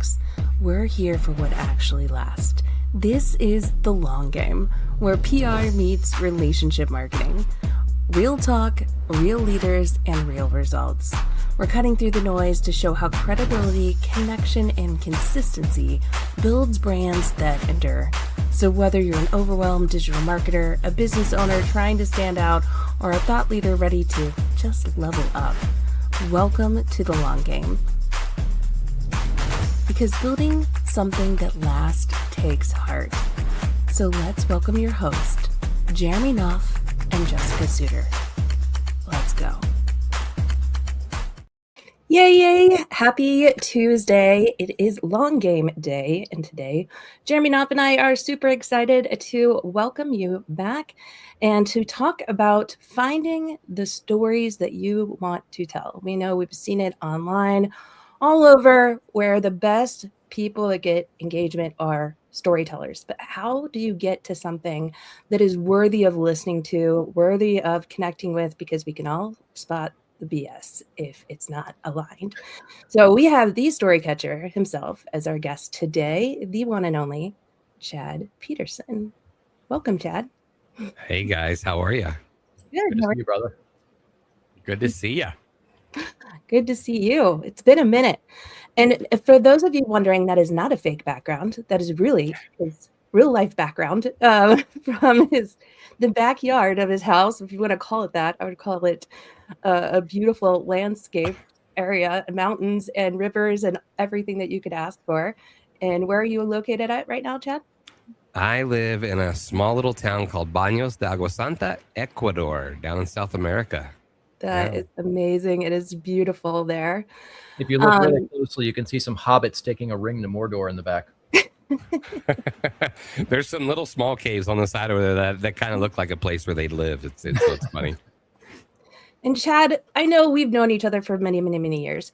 talks. We're here for what actually lasts. This is the long game, where PR meets relationship marketing. Real talk, real leaders, and real results. We're cutting through the noise to show how credibility, connection, and consistency builds brands that endure. So whether you're an overwhelmed digital marketer, a business owner trying to stand out, or a thought leader ready to just level up, welcome to the long game. Because building something that lasts takes heart. So let's welcome your host, Jeremy Knopf and Jessica Suter. Let's go. Yay! Happy Tuesday. It is long game day, and today Jeremy Knopf and I are super excited to welcome you back and to talk about finding the stories that you want to tell. We know we've seen it online all over, where the best people that get engagement are storytellers. But how do you get to something that is worthy of listening to, worthy of connecting with? Because we can all spot the BS if it's not aligned. So we have the story catcher himself as our guest today, the one and only Chad Peterson. Welcome, Chad. Hey guys, how are you? Good to see you, brother. Good to see you. Good to see you. It's been a minute. And for those of you wondering, that is not a fake background. That is really his real life background from the backyard of his house. If you want to call it that, I would call it a beautiful landscape area, mountains and rivers and everything that you could ask for. And where are you located at right now, Chad? I live in a small little town called Baños de Agua Santa, Ecuador, down in South America. That is amazing. It is beautiful there. If you look really closely, you can see some hobbits taking a ring to Mordor in the back. There's some little small caves on the side over there that kind of look like a place where they live. It's funny. And Chad, I know we've known each other for many, many, many years.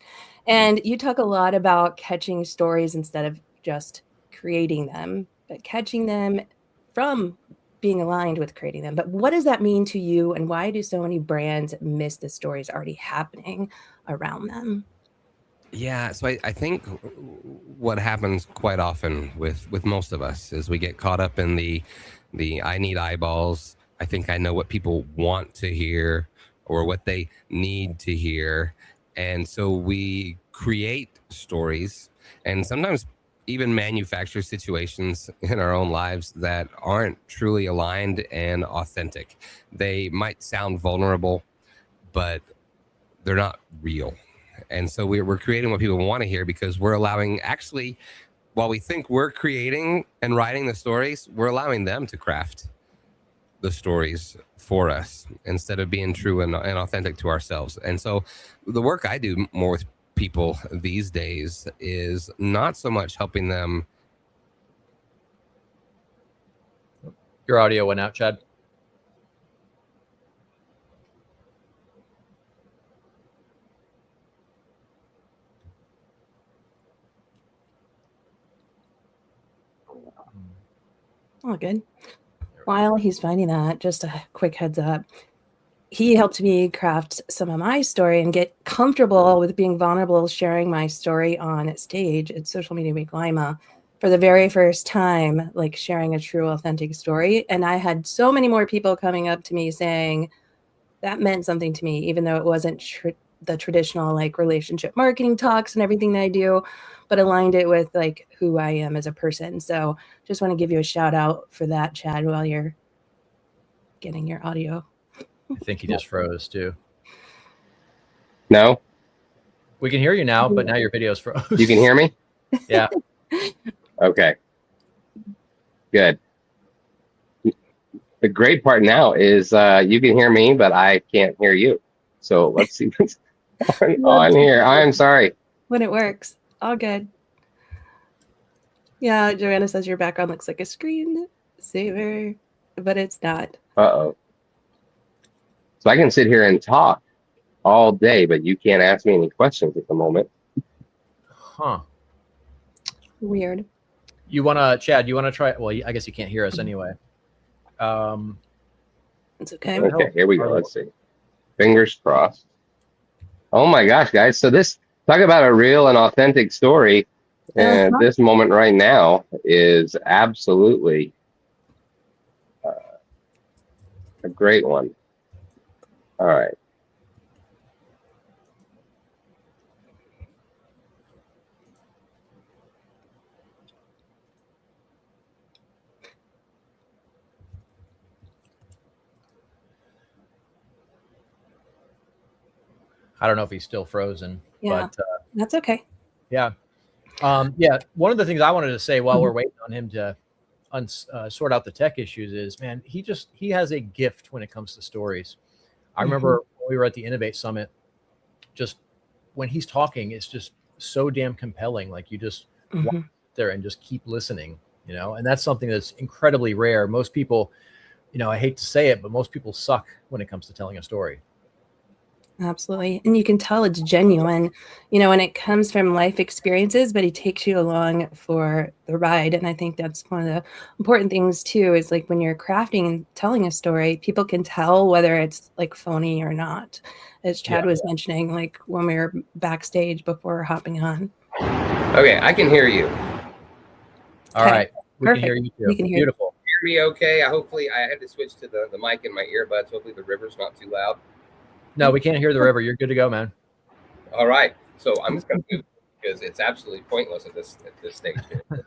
And you talk a lot about catching stories instead of just creating them, but catching them from being aligned with creating them. But what does that mean to you, and why do so many brands miss the stories already happening around them? Yeah, so I think what happens quite often with most of us is we get caught up in the I need eyeballs. I think I know what people want to hear or what they need to hear. And so we create stories and sometimes even manufacture situations in our own lives that aren't truly aligned and authentic. They might sound vulnerable, but they're not real. And so we're creating what people want to hear because we're allowing, actually, while we think we're creating and writing the stories, we're allowing them to craft the stories for us instead of being true and authentic to ourselves. And so the work I do more with people these days is not so much helping them. Your audio went out, Chad. Oh, good. While he's finding that, just a quick heads up. He helped me craft some of my story and get comfortable with being vulnerable, sharing my story on stage at Social Media Week Lima for the very first time, like sharing a true, authentic story. And I had so many more people coming up to me saying that meant something to me, even though it wasn't the traditional like relationship marketing talks and everything that I do, but aligned it with like who I am as a person. So just want to give you a shout out for that, Chad, while you're getting your audio. I think he just froze too. No? We can hear you now, but now your video's froze. You can hear me? Yeah. Okay. Good. The great part now is you can hear me, but I can't hear you. So let's see what's on here. I'm sorry. When it works. All good. Yeah, Joanna says your background looks like a screen saver, but it's not. Uh-oh. So I can sit here and talk all day, but you can't ask me any questions at the moment. Huh. Weird. You want to, Chad, you want to try? Well, I guess you can't hear us anyway. It's okay. Okay, here we go. Let's see. Fingers crossed. Oh my gosh, guys. So this, talk about a real and authentic story. And this moment right now is absolutely a great one. All right. I don't know if he's still frozen, Yeah, but that's okay. yeah. Yeah. One of the things I wanted to say while we're waiting on him to sort out the tech issues is, man, he has a gift when it comes to stories. I remember when we were at the Innovate Summit, just when he's talking, it's just so damn compelling. Like you just want to sit there and just keep listening, and that's something that's incredibly rare. Most people, I hate to say it, but most people suck when it comes to telling a story. Absolutely. And you can tell it's genuine, when it comes from life experiences, but he takes you along for the ride. And I think that's one of the important things too, is like when you're crafting and telling a story, people can tell whether it's like phony or not. As Chad was mentioning, like when we were backstage before hopping on. Okay, I can hear you. All right. We can hear you too. We can hear Beautiful. Hear me okay? Hopefully, I had to switch to the mic in my earbuds. Hopefully the river's not too loud. No, we can't hear the river. You're good to go, man. All right. So I'm just going to move because it's absolutely pointless at this stage here.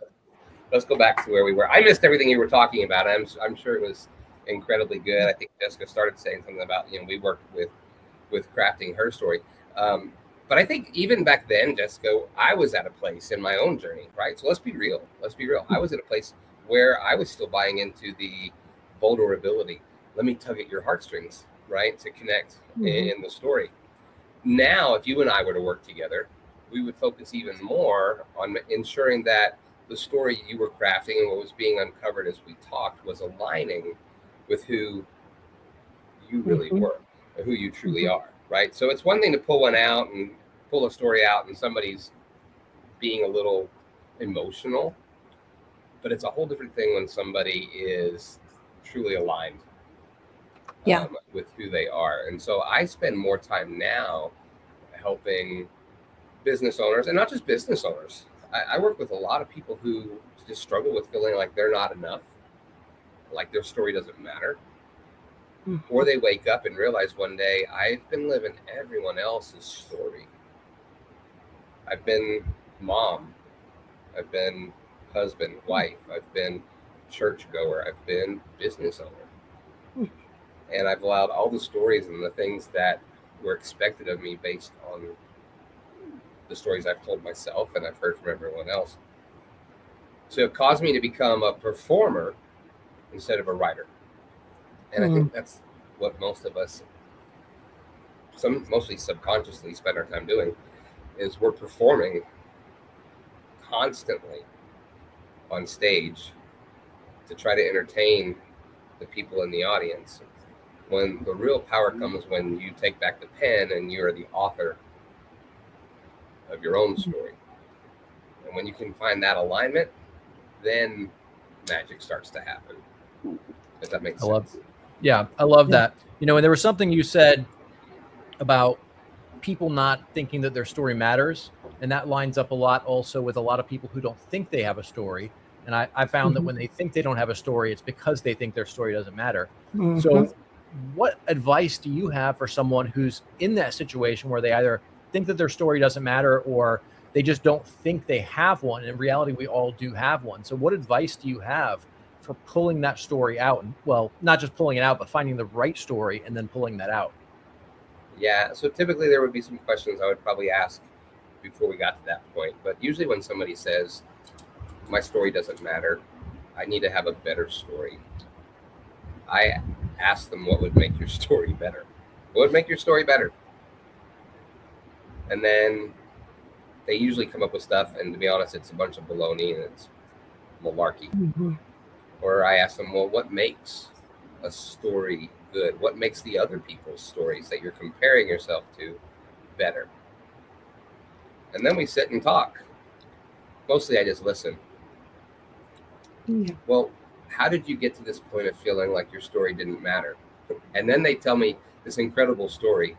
Let's go back to where we were. I missed everything you were talking about. I'm sure it was incredibly good. I think Jessica started saying something about, we worked with crafting her story. But I think even back then, Jessica, I was at a place in my own journey, right? So let's be real. I was at a place where I was still buying into the vulnerability. Let me tug at your heartstrings, right? To connect in the story. Now, if you and I were to work together, we would focus even more on ensuring that the story you were crafting and what was being uncovered as we talked was aligning with who you really were, or who you truly are, right? So it's one thing to pull a story out and somebody's being a little emotional, but it's a whole different thing when somebody is truly aligned with who they are. And so I spend more time now helping business owners, and not just business owners. I work with a lot of people who just struggle with feeling like they're not enough, like their story doesn't matter. Or they wake up and realize one day, I've been living everyone else's story. I've been mom, I've been husband, wife, I've been churchgoer, I've been business owner. And I've allowed all the stories and the things that were expected of me based on the stories I've told myself and I've heard from everyone else to cause me to become a performer instead of a writer. And I think that's what most of us, mostly subconsciously, spend our time doing, is we're performing constantly on stage to try to entertain the people in the audience, when the real power comes when you take back the pen and you're the author of your own story. And when you can find that alignment, then magic starts to happen. If that makes sense. I love that. And there was something you said about people not thinking that their story matters. And that lines up a lot also with a lot of people who don't think they have a story. And I found that when they think they don't have a story, it's because they think their story doesn't matter. So what advice do you have for someone who's in that situation where they either think that their story doesn't matter or they just don't think they have one? In reality, we all do have one. So what advice do you have for pulling that story out? And, well, not just pulling it out, but finding the right story and then pulling that out. Yeah. So typically there would be some questions I would probably ask before we got to that point. But usually when somebody says, my story doesn't matter, I need to have a better story, I ask them, what would make your story better? What would make your story better? And then they usually come up with stuff, and to be honest, it's a bunch of baloney and it's malarkey. Or I ask them, well, what makes a story good? What makes the other people's stories that you're comparing yourself to better? And then we sit and talk. Mostly I just listen. Well, how did you get to this point of feeling like your story didn't matter? And then they tell me this incredible story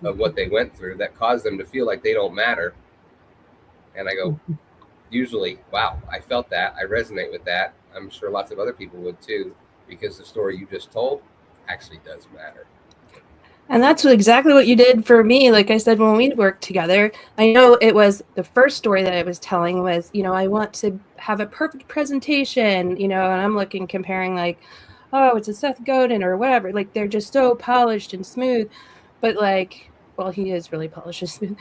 of what they went through that caused them to feel like they don't matter. And I go, usually, wow, I felt that. I resonate with that. I'm sure lots of other people would too, because the story you just told actually does matter. And that's exactly what you did for me. Like I said, when we worked together, I know it was the first story that I was telling was, I want to have a perfect presentation, and I'm looking, comparing like, oh, it's a Seth Godin or whatever. Like they're just so polished and smooth. But like, well, he is really polished and smooth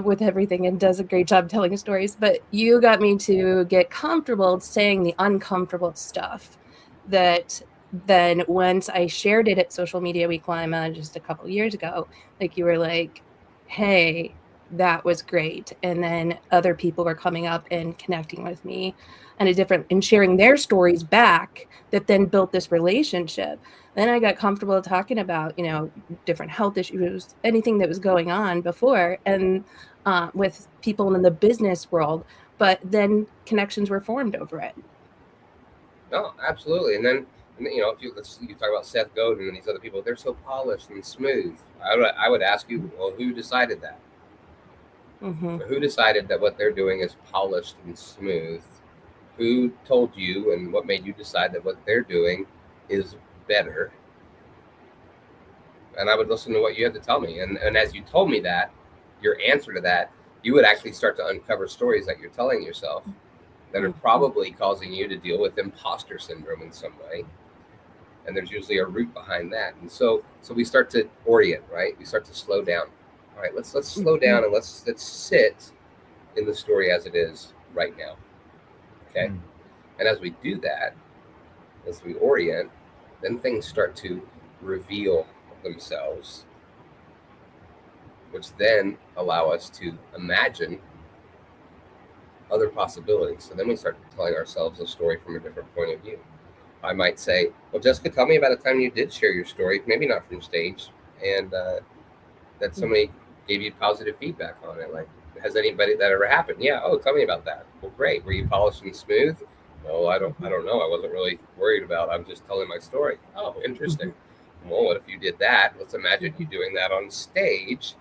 with everything and does a great job telling stories. But you got me to get comfortable saying the uncomfortable stuff that then once I shared it at Social Media Week Lima just a couple years ago, like you were like, hey, that was great. And then other people were coming up and connecting with me and sharing their stories back that then built this relationship. Then I got comfortable talking about, different health issues, anything that was going on before, and with people in the business world, but then connections were formed over it. No, absolutely. And then, if you talk about Seth Godin and these other people, they're so polished and smooth. I would ask you, well, who decided that? Mm-hmm. Who decided that what they're doing is polished and smooth? Who told you, and what made you decide that what they're doing is better? And I would listen to what you had to tell me. And as you told me that, your answer to that, you would actually start to uncover stories that you're telling yourself that are probably causing you to deal with imposter syndrome in some way. And there's usually a root behind that. And so we start to orient, right? We start to slow down. All right, let's slow down and let's sit in the story as it is right now. Okay. And as we do that, as we orient, then things start to reveal themselves, which then allow us to imagine other possibilities. So then we start telling ourselves a story from a different point of view. I might say, well, Jessica, tell me about a time you did share your story, maybe not from stage, and that somebody gave you positive feedback on it. Like, has anybody that ever happened? Yeah. Oh, tell me about that. Well, great. Were you polished and smooth? No, I don't know. I wasn't really worried about it. I'm just telling my story. Oh, interesting. Well, what if you did that? Let's imagine you doing that on stage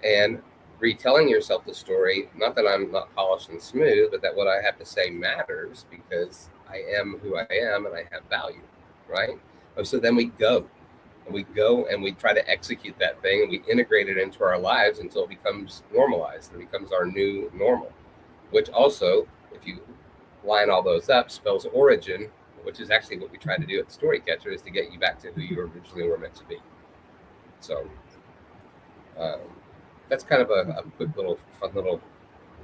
and retelling yourself the story. Not that I'm not polished and smooth, but that what I have to say matters because I am who I am and I have value, right? So then we go and we try to execute that thing and we integrate it into our lives until it becomes normalized. It becomes our new normal, which also, if you line all those up, spells origin, which is actually what we try to do at Storycatcher, is to get you back to who you originally were meant to be. So that's kind of a quick fun little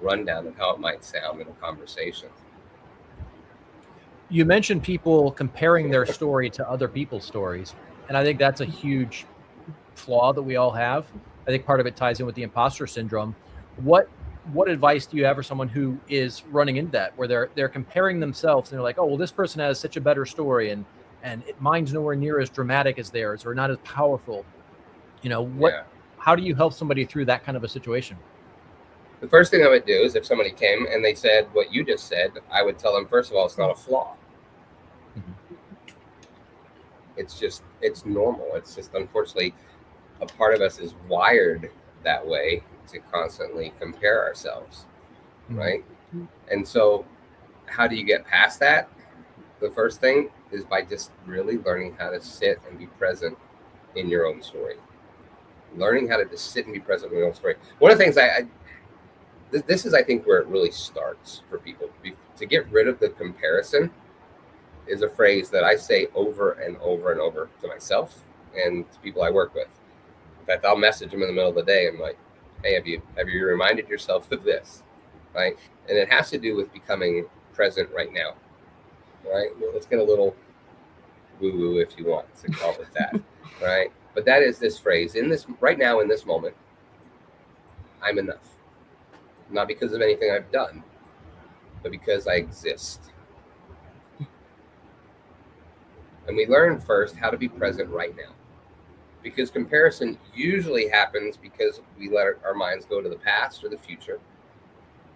rundown of how it might sound in a conversation. You mentioned people comparing their story to other people's stories. And I think that's a huge flaw that we all have. I think part of it ties in with the imposter syndrome. What advice do you have for someone who is running into that, where they're comparing themselves and they're like, oh, well, this person has such a better story and mine's nowhere near as dramatic as theirs or not as powerful. How do you help somebody through that kind of a situation? The first thing I would do is if somebody came and they said what you just said, I would tell them, first of all, it's not a flaw. It's normal. It's just, unfortunately, a part of us is wired that way to constantly compare ourselves, right? And so how do you get past that? The first thing is by just really learning how to sit and be present in your own story. Learning how to just sit and be present in your own story. One of the things this is, I think, where it really starts for people. To get rid of the comparison is a phrase that I say over and over and over to myself and to people I work with. In fact, I'll message them in the middle of the day. I'm like, hey, have you reminded yourself of this, right? And it has to do with becoming present right now, right? Let's get a little woo-woo if you want to call it that, right? But that is this phrase, right now in this moment, I'm enough. Not because of anything I've done, but because I exist. And we learn first how to be present right now. Because comparison usually happens because we let our minds go to the past or the future.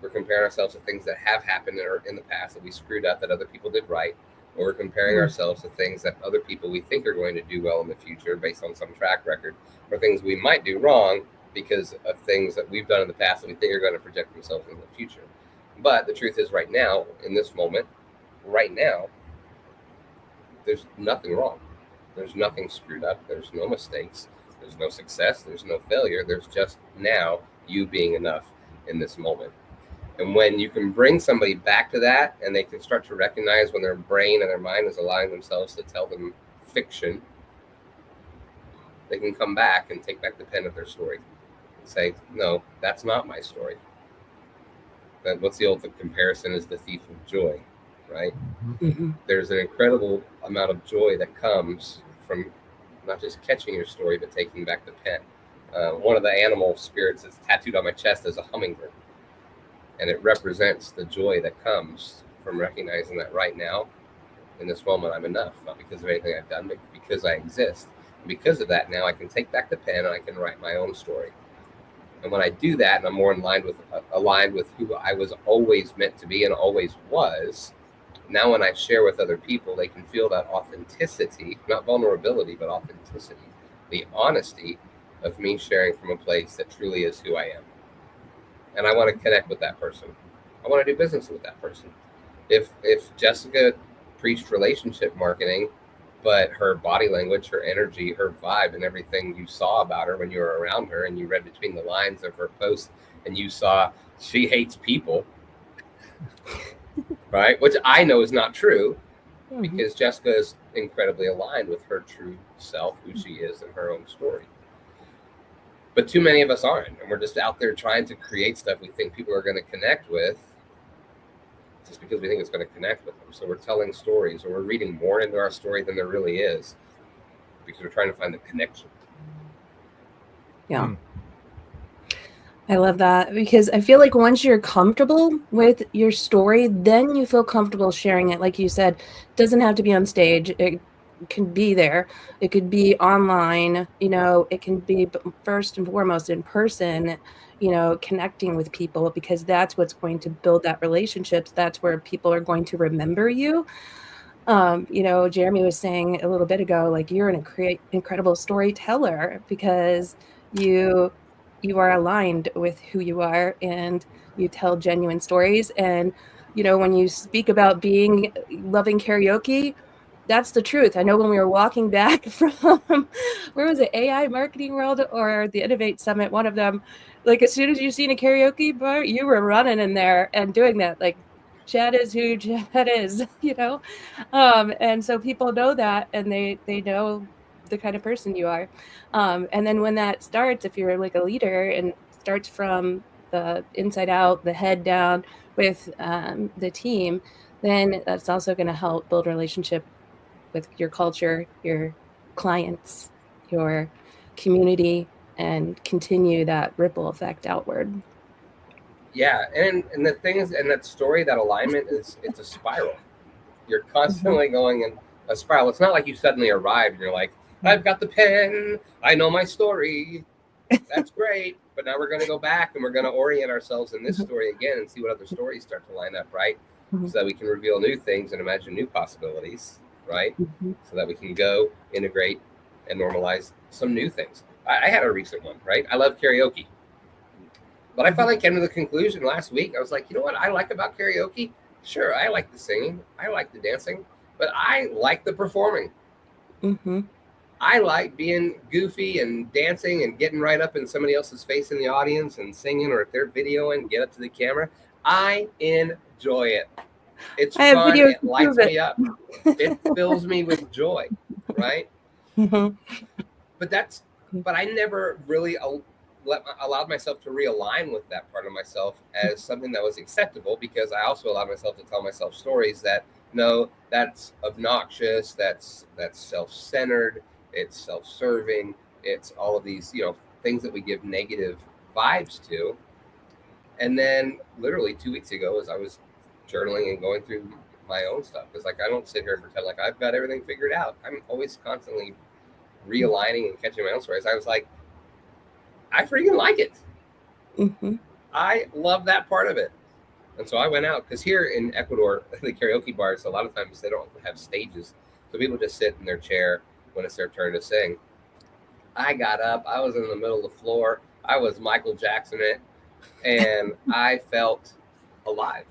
We're comparing ourselves to things that have happened in the past that we screwed up that other people did right. Or we're comparing ourselves to things that other people we think are going to do well in the future based on some track record, or things we might do wrong because of things that we've done in the past that we think are going to project themselves in the future. But the truth is, right now, in this moment, right now, there's nothing wrong. There's nothing screwed up. There's no mistakes. There's no success. There's no failure. There's just now you being enough in this moment. And when you can bring somebody back to that and they can start to recognize when their brain and their mind is allowing themselves to tell them fiction, they can come back and take back the pen of their story and say, no, that's not my story. What's the old comparison is the thief of joy, right? Mm-hmm. There's an incredible amount of joy that comes from not just catching your story, but taking back the pen. One of the animal spirits that's tattooed on my chest is a hummingbird. And it represents the joy that comes from recognizing that right now, in this moment, I'm enough, not because of anything I've done, but because I exist. And because of that, now I can take back the pen and I can write my own story. And when I do that, and I'm more aligned with who I was always meant to be and always was, now when I share with other people, they can feel that authenticity, not vulnerability, but authenticity, the honesty of me sharing from a place that truly is who I am. And I want to connect with that person. I want to do business with that person. If Jessica preached relationship marketing, but her body language, her energy, her vibe, and everything you saw about her when you were around her, and you read between the lines of her post, and you saw she hates people, right? Which I know is not true, because Jessica is incredibly aligned with her true self, who she is, and her own story. But too many of us aren't, and we're just out there trying to create stuff we think people are going to connect with just because we think it's going to connect with them. So we're telling stories, or we're reading more into our story than there really is because we're trying to find the connection. Yeah. I love that, because I feel like once you're comfortable with your story, then you feel comfortable sharing it. Like you said, it doesn't have to be on stage. It can be there. It could be online, it can be first and foremost in person, connecting with people, because that's what's going to build that relationships. That's where people are going to remember you. Jeremy was saying a little bit ago, like, you're an incredible storyteller because you are aligned with who you are and you tell genuine stories. And, when you speak about loving karaoke, that's the truth. I know when we were walking back from, where was it, AI Marketing World or the Innovate Summit, one of them, like, as soon as you seen a karaoke bar, you were running in there and doing that. Like, Chad is who Chad is, and so people know that, and they know the kind of person you are. And then when that starts, if you're like a leader and starts from the inside out, the head down with the team, then that's also going to help build relationship with your culture, your clients, your community, and continue that ripple effect outward. Yeah, and the thing is, and that story, that alignment it's a spiral. You're constantly going in a spiral. It's not like you suddenly arrived and you're like, I've got the pen, I know my story. That's great. But now we're going to go back and we're going to orient ourselves in this story again and see what other stories start to line up, right? So that we can reveal new things and imagine new possibilities, right? So that we can go integrate and normalize some new things. I had a recent one, right? I love karaoke. But I finally came to the conclusion last week. I was like, you know what I like about karaoke? Sure, I like the singing. I like the dancing. But I like the performing. I like being goofy and dancing and getting right up in somebody else's face in the audience and singing, or if they're videoing, get up to the camera. I enjoy it. It's fun. It lights me up. It fills me with joy, right? But I never really allowed myself to realign with that part of myself as something that was acceptable, because I also allowed myself to tell myself stories that, no, that's obnoxious, that's self-centered, it's self-serving, it's all of these, things that we give negative vibes to. And then literally 2 weeks ago, as I was journaling and going through my own stuff, because like, I don't sit here and pretend like I've got everything figured out. I'm always constantly realigning and catching my own stories. I was like, I freaking like it. I love that part of it. And so I went out, because here in Ecuador, the karaoke bars, a lot of times they don't have stages. So people just sit in their chair when it's their turn to sing. I got up, I was in the middle of the floor, I was Michael Jackson it, and I felt alive.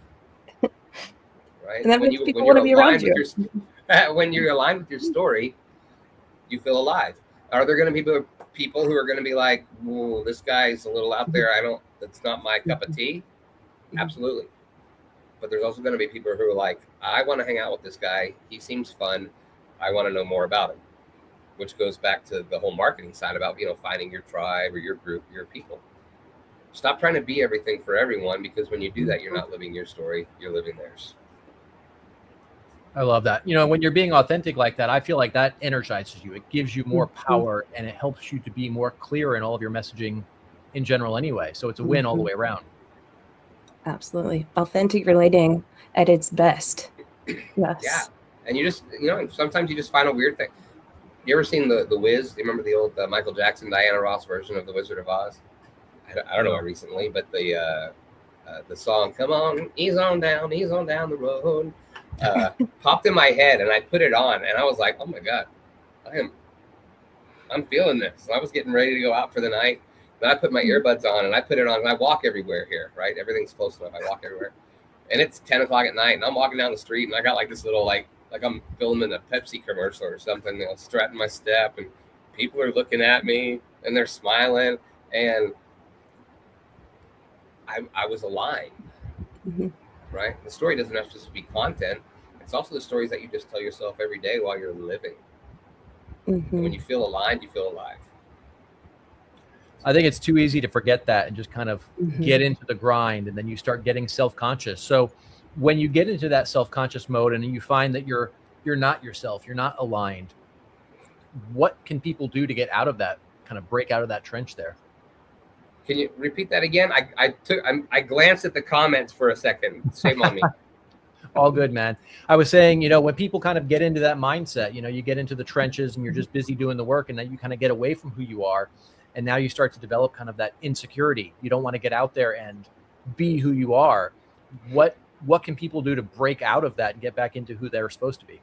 Right? And that makes people want to be around you. When you're aligned with your story, you feel alive. Are there going to be people who are going to be like, "Whoa, this guy's a little out there. That's not my cup of tea." Absolutely. But there's also going to be people who are like, "I want to hang out with this guy. He seems fun. I want to know more about him." Which goes back to the whole marketing side about, finding your tribe or your group, your people. Stop trying to be everything for everyone, because when you do that, you're not living your story, you're living theirs. I love that. When you're being authentic like that, I feel like that energizes you. It gives you more power, and it helps you to be more clear in all of your messaging in general anyway. So it's a win all the way around. Absolutely. Authentic relating at its best. Yes. Yeah. And you just, sometimes you just find a weird thing. You ever seen the Wiz? Do you remember the old Michael Jackson, Diana Ross version of The Wizard of Oz? I don't know recently, but the song "Come On, Ease On Down the Road" popped in my head, and I put it on, and I was like, "Oh my God, I'm feeling this." And I was getting ready to go out for the night. Then I put my earbuds on, and I put it on, and I walk everywhere here, right? Everything's close enough. I walk everywhere, and it's 10 o'clock at night, and I'm walking down the street, and I got like this little like I'm filming a Pepsi commercial or something, strutting my step, and people are looking at me, and they're smiling, and I was aligned, right? The story doesn't have to just be content. It's also the stories that you just tell yourself every day while you're living. And when you feel aligned, you feel alive. I think it's too easy to forget that and just kind of get into the grind, and then you start getting self-conscious. So when you get into that self-conscious mode and you find that you're not yourself, you're not aligned, what can people do to get out of that, kind of break out of that trench there? Can you repeat that again? I glanced at the comments for a second. Shame on me. All good, man. I was saying, when people kind of get into that mindset, you get into the trenches and you're just busy doing the work, and then you kind of get away from who you are. And now you start to develop kind of that insecurity. You don't want to get out there and be who you are. What can people do to break out of that and get back into who they're supposed to be?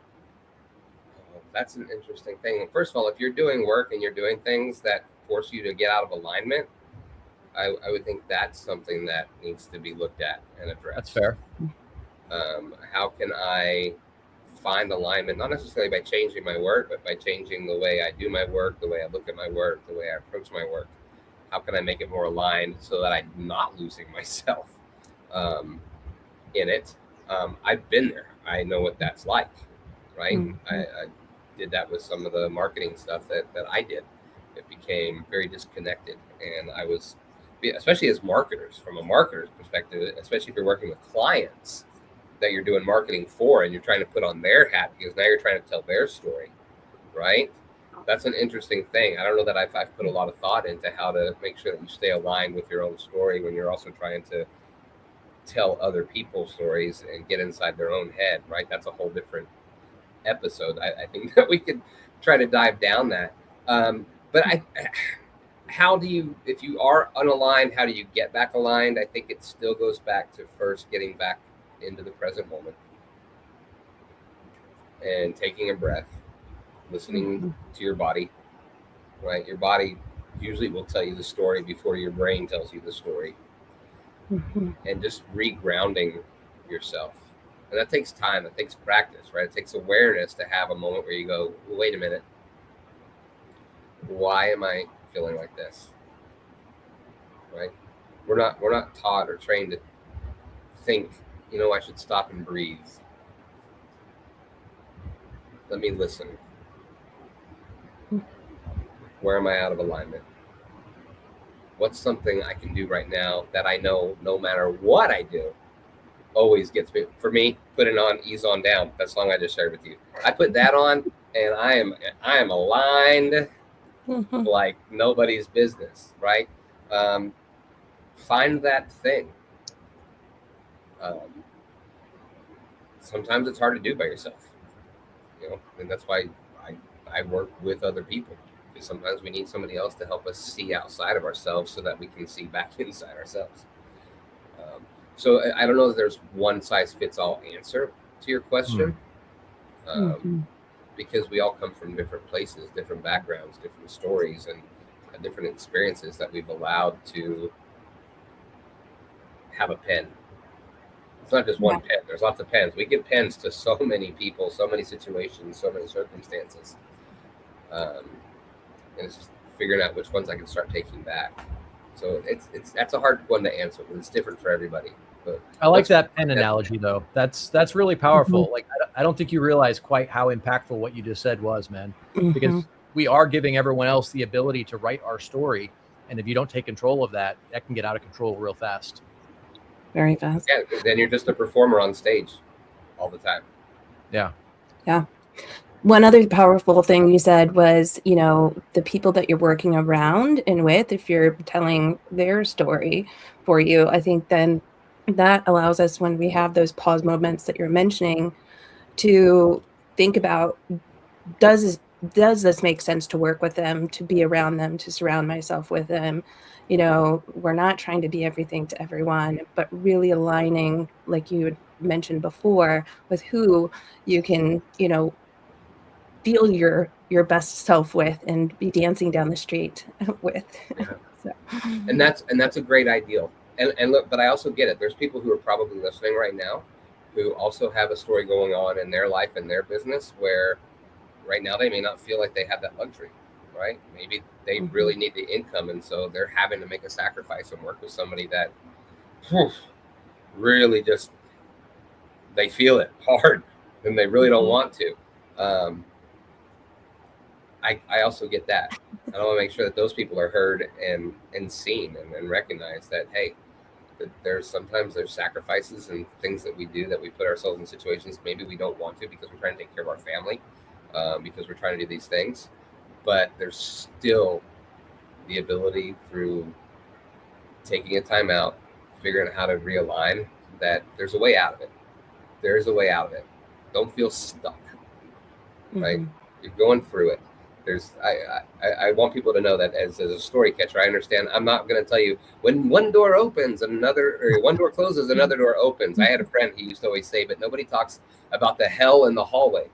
That's an interesting thing. First of all, if you're doing work and you're doing things that force you to get out of alignment, I would think that's something that needs to be looked at and addressed. That's fair. How can I find alignment, not necessarily by changing my work, but by changing the way I do my work, the way I look at my work, the way I approach my work? How can I make it more aligned so that I'm not losing myself in it? I've been there. I know what that's like, right? I did that with some of the marketing stuff that I did. It became very disconnected, and I was, especially as marketers, from a marketer's perspective, especially if you're working with clients that you're doing marketing for, and you're trying to put on their hat because now you're trying to tell their story, right? That's an interesting thing. I don't know that I've put a lot of thought into how to make sure that you stay aligned with your own story when you're also trying to tell other people's stories and get inside their own head, right? That's a whole different episode. I think that we could try to dive down that. But how do you, if you are unaligned, how do you get back aligned? I think it still goes back to first getting back into the present moment and taking a breath, listening to your body, right? Your body usually will tell you the story before your brain tells you the story. And just regrounding yourself. And that takes time. It takes practice, right? It takes awareness to have a moment where you go, wait a minute. Why am I feeling like this? Right? We're not taught or trained to think, I should stop and breathe. Let me listen. Where am I out of alignment? What's something I can do right now that I know no matter what I do always gets me? For me, putting on Ease On Down, that song I just shared with you. I put that on and I am aligned like nobody's business, right? Find that thing. Sometimes it's hard to do by yourself, and that's why I work with other people. Sometimes we need somebody else to help us see outside of ourselves so that we can see back inside ourselves. So I don't know if there's one size fits all answer to your question, because we all come from different places, different backgrounds, different stories. And different experiences that we've allowed to have a pen. It's not just one pen. There's lots of pens. We give pens to so many people, so many situations, so many circumstances. And it's just figuring out which ones I can start taking back. So that's a hard one to answer because it's different for everybody. But I like that pen analogy though. That's really powerful. Mm-hmm. Like I don't think you realize quite how impactful what you just said was, man. Mm-hmm. Because we are giving everyone else the ability to write our story, and if you don't take control of that, that can get out of control real fast. Very fast. Yeah, then you're just a performer on stage all the time. Yeah. Yeah. One other powerful thing you said was, the people that you're working around and with, if you're telling their story for you, I think then that allows us, when we have those pause moments that you're mentioning, to think about, does this make sense to work with them, to be around them, to surround myself with them? We're not trying to be everything to everyone, but really aligning, like you had mentioned before, with who you can, feel your best self with and be dancing down the street with. Yeah. So. And that's a great ideal. And look, but I also get it. There's people who are probably listening right now who also have a story going on in their life and their business where right now they may not feel like they have that luxury, right? Maybe they really need the income, and so they're having to make a sacrifice and work with somebody that really just, they feel it hard and they really don't want to. I also get that. I want to make sure that those people are heard and seen and recognize that, hey, that there's sacrifices and things that we do, that we put ourselves in situations maybe we don't want to because we're trying to take care of our family, because we're trying to do these things. But there's still the ability, through taking a time out, figuring out how to realign, that there's a way out of it. There is a way out of it. Don't feel stuck, right? You're going through it. I want people to know that as a story catcher, I understand. I'm not going to tell you when one door opens, one door closes, another door opens. I had a friend, he used to always say, but nobody talks about the hell in the hallway,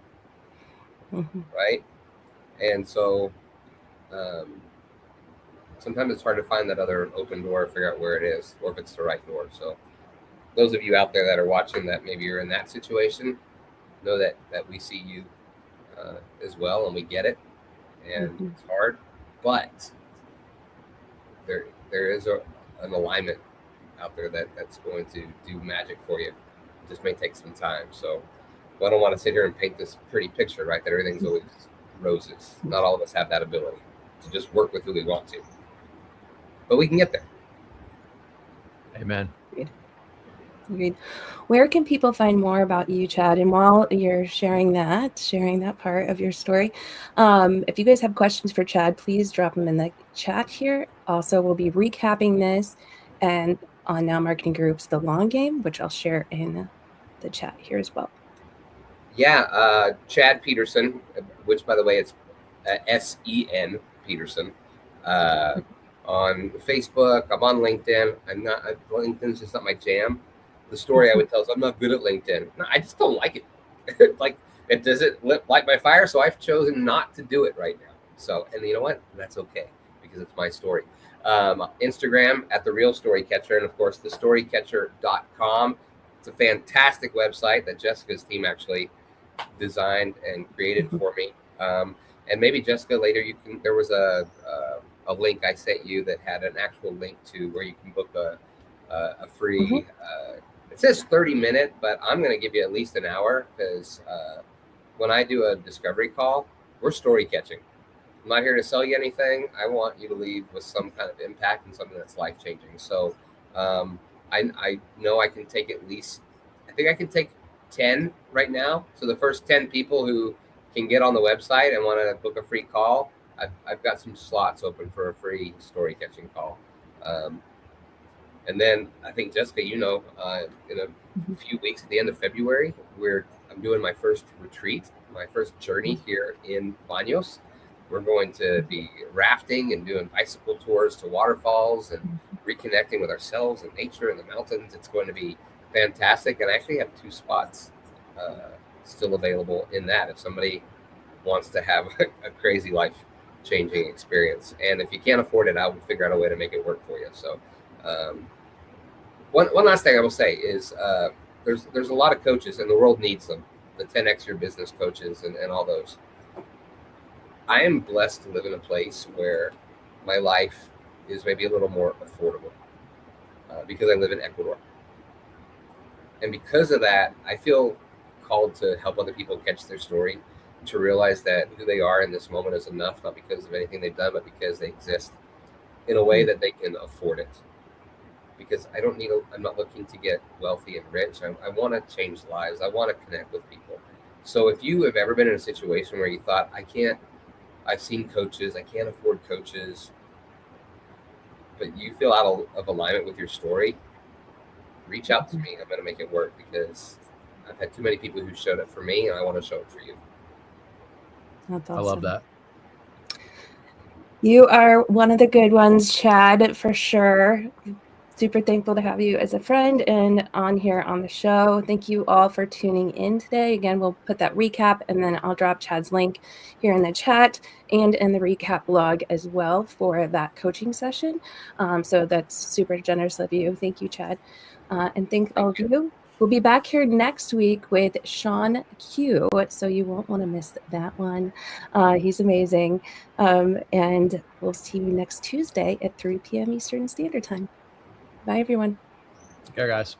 right? And so sometimes it's hard to find that other open door, figure out where it is, or if it's the right door. So those of you out there that are watching that maybe you're in that situation, know that we see you as well, and we get it. And it's hard, but there is an alignment out there that's going to do magic for you. It just may take some time. So I don't want to sit here and paint this pretty picture, right, that everything's always roses. Not all of us have that ability to just work with who we want to, but we can get there. Amen. Agreed. Where can people find more about you, Chad? And while you're sharing that part of your story, if you guys have questions for Chad, please drop them in the chat here. Also, we'll be recapping this and on Now Marketing Group's The Long Game, which I'll share in the chat here as well. Yeah, Chad Peterson, which, by the way, it's S-E-N Peterson. On Facebook, I'm on LinkedIn. LinkedIn's just not my jam. The story I would tell is I'm not good at LinkedIn. No, I just don't like it. Like, it doesn't light my fire, so I've chosen not to do it right now. So, and you know what? That's okay, because it's my story. Instagram at The Real Story Catcher, and of course, thestorykatcher.com. It's a fantastic website that Jessica's team actually designed and created for me. And maybe, Jessica, later there was a link I sent you that had an actual link to where you can book a free, it says 30-minute, but I'm going to give you at least an hour, because when I do a discovery call, we're story catching. I'm not here to sell you anything. I want you to leave with some kind of impact and something that's life-changing. So I know I can take at least, I think I can take 10 right now. So the first 10 people who can get on the website and want to book a free call, I've got some slots open for a free story catching call. And then I think, Jessica, in a few weeks at the end of February, I'm doing my first retreat, my first journey here in Baños. We're going to be rafting and doing bicycle tours to waterfalls and reconnecting with ourselves and nature and the mountains. It's going to be fantastic. And I actually have 2 spots still available in that, if somebody wants to have a crazy life changing experience. And if you can't afford it, I will figure out a way to make it work for you. So one last thing I will say is there's a lot of coaches, and the world needs them, the 10x your business coaches and all those. I am blessed to live in a place where my life is maybe a little more affordable because I live in Ecuador. And because of that, I feel called to help other people catch their story, to realize that who they are in this moment is enough, not because of anything they've done, but because they exist in a way that they can afford it. Because I'm not looking to get wealthy and rich. I want to change lives. I want to connect with people. So if you have ever been in a situation where you thought, I've seen coaches, I can't afford coaches, but you feel out of alignment with your story, reach out to me. I'm going to make it work because I've had too many people who showed up for me, and I want to show it for you. That's awesome. I love that. You are one of the good ones, Chad, for sure. Super thankful to have you as a friend and on here on the show. Thank you all for tuning in today. Again, we'll put that recap, and then I'll drop Chad's link here in the chat and in the recap blog as well for that coaching session. So that's super generous of you. Thank you, Chad. And thank all of you. We'll be back here next week with Sean Q, so you won't want to miss that one. He's amazing. And we'll see you next Tuesday at 3 p.m. Eastern Standard Time. Bye, everyone. Take care, guys.